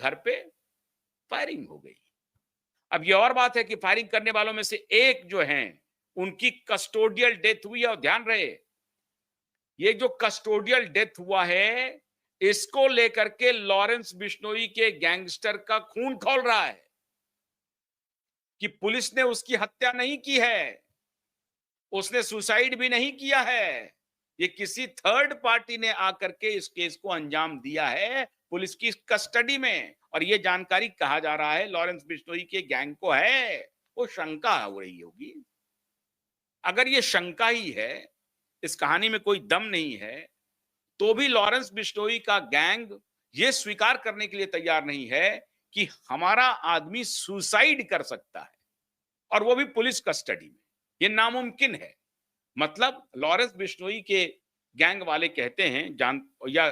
घर पे फायरिंग हो गई। अब ये और बात है कि फायरिंग करने वालों में से एक जो हैं, उनकी कस्टोडियल डेथ हुई है। और ध्यान रहे, ये जो कस्टोडियल डेथ हुआ है, इसको लेकर के लॉरेंस बिश्नोई के गैंगस्टर का खून खौल रहा है कि पुलिस ने उसकी हत्या नहीं की है, उसने सुसाइड भी नहीं किया है, ये किसी थर्ड पार्टी ने आकर के इस केस को अंजाम दिया है पुलिस की कस्टडी में। और ये जानकारी कहा जा रहा है लॉरेंस बिश्नोई के गैंग को है। वो शंका हो रही होगी। अगर ये शंका ही है, इस कहानी में कोई दम नहीं है, तो भी लॉरेंस बिश्नोई का गैंग ये स्वीकार करने के लिए तैयार नहीं है कि हमारा आदमी सुसाइड कर सकता है, और वो भी पुलिस कस्टडी में। ये नामुमकिन है। मतलब लॉरेंस बिश्नोई के गैंग वाले कहते हैं, जान या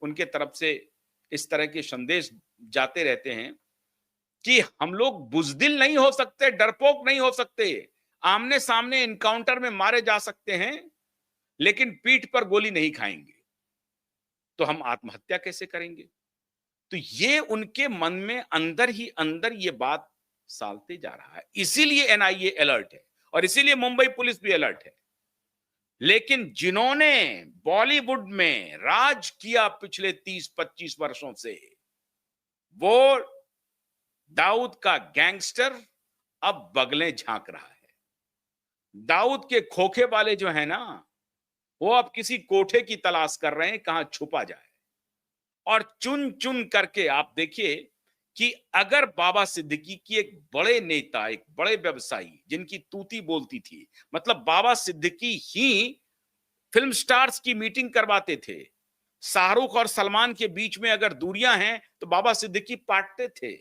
उनके तरफ से इस तरह के संदेश जाते रहते हैं कि हम लोग बुजदिल नहीं हो सकते, डरपोक नहीं हो सकते, आमने सामने इनकाउंटर में मारे जा सकते हैं, लेकिन पीठ पर गोली नहीं खाएंगे। तो हम आत्महत्या कैसे करेंगे? तो ये उनके मन में अंदर ही अंदर ये बात सालते जा रहा है। इसीलिए एनआईए अलर्ट है और इसीलिए मुंबई पुलिस भी अलर्ट है। लेकिन जिन्होंने बॉलीवुड में राज किया पिछले 30-25 वर्षों से, वो दाऊद का गैंगस्टर अब बगलें झांक रहा है। दाऊद के खोखे वाले जो है ना, वो अब किसी कोठे की तलाश कर रहे हैं कहां छुपा जाए। और चुन चुन करके आप देखिए कि अगर बाबा सिद्दीकी की एक बड़े नेता, एक बड़े व्यवसायी जिनकी तूती बोलती थी, मतलब बाबा सिद्दीकी ही फिल्म स्टार्स की मीटिंग करवाते थे। शाहरुख और सलमान के बीच में अगर दूरियां हैं तो बाबा सिद्दीकी पाटते थे,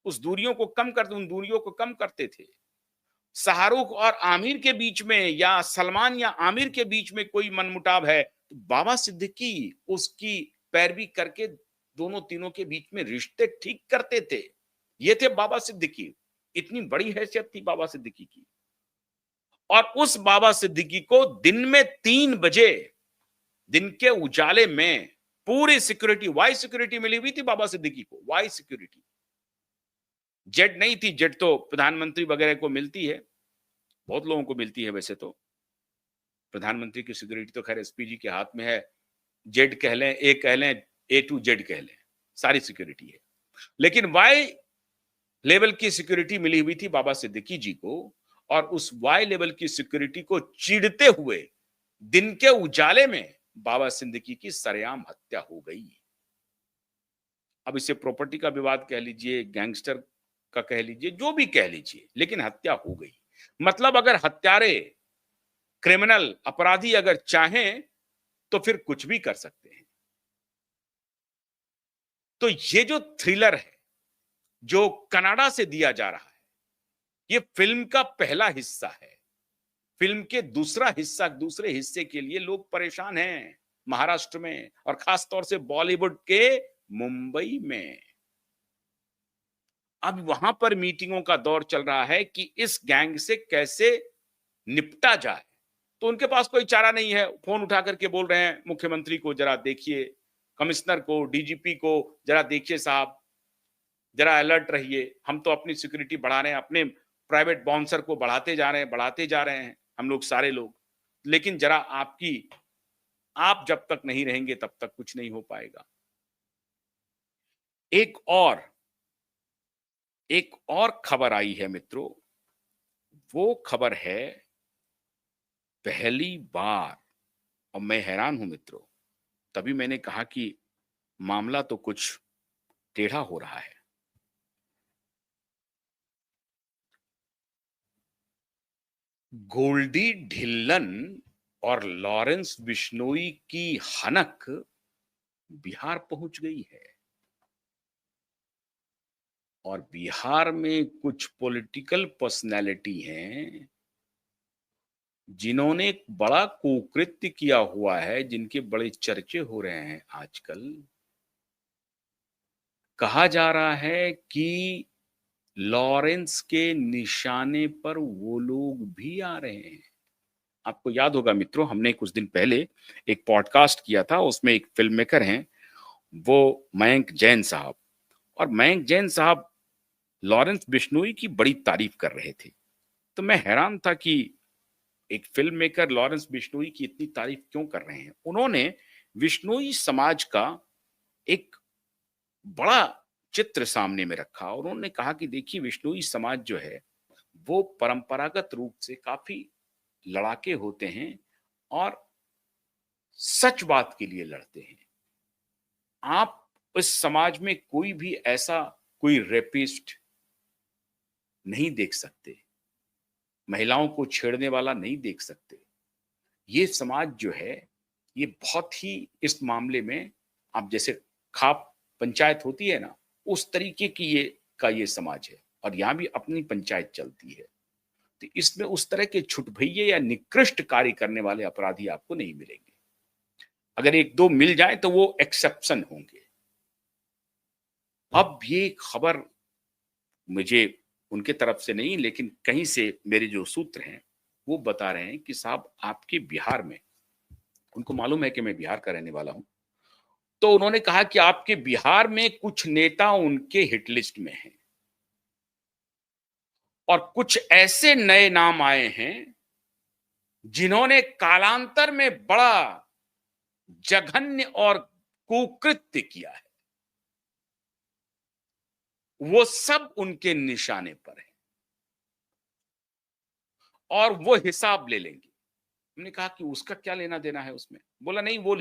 उस दूरियों को कम करते, उन दूरियों को कम करते थे। शाहरुख और आमिर के बीच में या सलमान या आमिर के बीच में कोई मनमुटाव है तो बाबा सिद्दीकी उसकी पैरवी करके दोनों तीनों के बीच में रिश्ते ठीक करते थे। ये थे बाबा सिद्दीकी। इतनी बड़ी हैसियत थी बाबा सिद्दीकी की। और उस बाबा सिद्दीकी को दिन में 3 बजे, दिन के उजाले में पूरी सिक्योरिटी, वाई सिक्योरिटी मिली हुई थी बाबा सिद्दीकी को, वाई सिक्योरिटी। जेट नहीं थी, जेट तो प्रधानमंत्री वगैरह को मिलती है, बहुत लोगों को मिलती है। वैसे तो प्रधानमंत्री की सिक्योरिटी तो खैर एसपीजी के हाथ में है, जेड कह लें, ए कह लें, ए टू जेड कह लें, सारी सिक्योरिटी है। लेकिन वाई लेवल की सिक्योरिटी मिली हुई थी बाबा सिद्दीकी जी को, और उस वाई लेवल की सिक्योरिटी को चीरते हुए दिन के उजाले में बाबा सिद्दीकी की सरेआम हत्या हो गई। अब इसे प्रॉपर्टी का विवाद कह लीजिए, गैंगस्टर का कह लीजिए, जो भी कह लीजिए, लेकिन हत्या हो गई। मतलब अगर हत्यारे, क्रिमिनल, अपराधी अगर चाहें तो फिर कुछ भी कर सकते हैं। तो ये जो थ्रिलर है जो कनाडा से दिया जा रहा है, ये फिल्म का पहला हिस्सा है। फिल्म के दूसरे हिस्से के लिए लोग परेशान हैं महाराष्ट्र में, और खास तौर से बॉलीवुड के मुंबई में। अब वहां पर मीटिंगों का दौर चल रहा है कि इस गैंग से कैसे निपटा जाए। तो उनके पास कोई चारा नहीं है, फोन उठा करके बोल रहे हैं मुख्यमंत्री को जरा देखिए, कमिश्नर को, डीजीपी को जरा देखिए साहब, जरा अलर्ट रहिए। हम तो अपनी सिक्योरिटी बढ़ा रहे हैं, अपने प्राइवेट बाउंसर को बढ़ाते जा रहे हैं हम लोग, सारे लोग, लेकिन जरा आप जब तक नहीं रहेंगे तब तक कुछ नहीं हो पाएगा। एक और खबर आई है मित्रों, वो खबर है पहली बार, और मैं हैरान हूं मित्रों, तभी मैंने कहा कि मामला तो कुछ टेढ़ा हो रहा है। गोल्डी ढिल्लन और लॉरेंस बिश्नोई की हनक बिहार पहुंच गई है, और बिहार में कुछ पॉलिटिकल पर्सनैलिटी हैं जिन्होंने एक बड़ा कुकृत्य किया हुआ है, जिनके बड़े चर्चे हो रहे हैं आजकल। कहा जा रहा है कि लॉरेंस के निशाने पर वो लोग भी आ रहे हैं। आपको याद होगा मित्रों, हमने कुछ दिन पहले एक पॉडकास्ट किया था, उसमें एक फिल्म मेकर हैं, वो मयंक जैन साहब, और मयंक जैन साहब लॉरेंस बिश्नोई की बड़ी तारीफ कर रहे थे। तो मैं हैरान था कि एक फिल्म मेकर लॉरेंस बिश्नोई की इतनी तारीफ क्यों कर रहे हैं। उन्होंने बिश्नोई समाज का एक बड़ा चित्र सामने में रखा और उन्होंने कहा कि देखिए बिश्नोई समाज जो है वो परंपरागत रूप से काफी लड़ाके होते हैं और सच बात के लिए लड़ते हैं। आप इस समाज में कोई भी ऐसा कोई रेपिस्ट नहीं देख सकते, महिलाओं को छेड़ने वाला नहीं देख सकते। ये समाज जो है ये बहुत ही इस मामले में आप जैसे खाप पंचायत होती है ना, उस तरीके की ये समाज है और यहाँ भी अपनी पंचायत चलती है। तो इसमें उस तरह के छुटभइये या निकृष्ट कार्य करने वाले अपराधी आपको नहीं मिलेंगे। अगर 1-2 मिल जाएं तो वो एक्सेप्शन होंगे। अब ये खबर मुझे उनके तरफ से नहीं लेकिन कहीं से मेरे जो सूत्र हैं वो बता रहे हैं कि साहब आपके बिहार में, उनको मालूम है कि मैं बिहार का रहने वाला हूं, तो उन्होंने कहा कि आपके बिहार में कुछ नेता उनके हिट लिस्ट में हैं और कुछ ऐसे नए नाम आए हैं जिन्होंने कालांतर में बड़ा जघन्य और कुकृत्य किया है। वो सब उनके निशाने पर है और वो हिसाब ले लेंगे। हमने कहा कि उसका क्या लेना देना है उसमें? बोला नहीं वो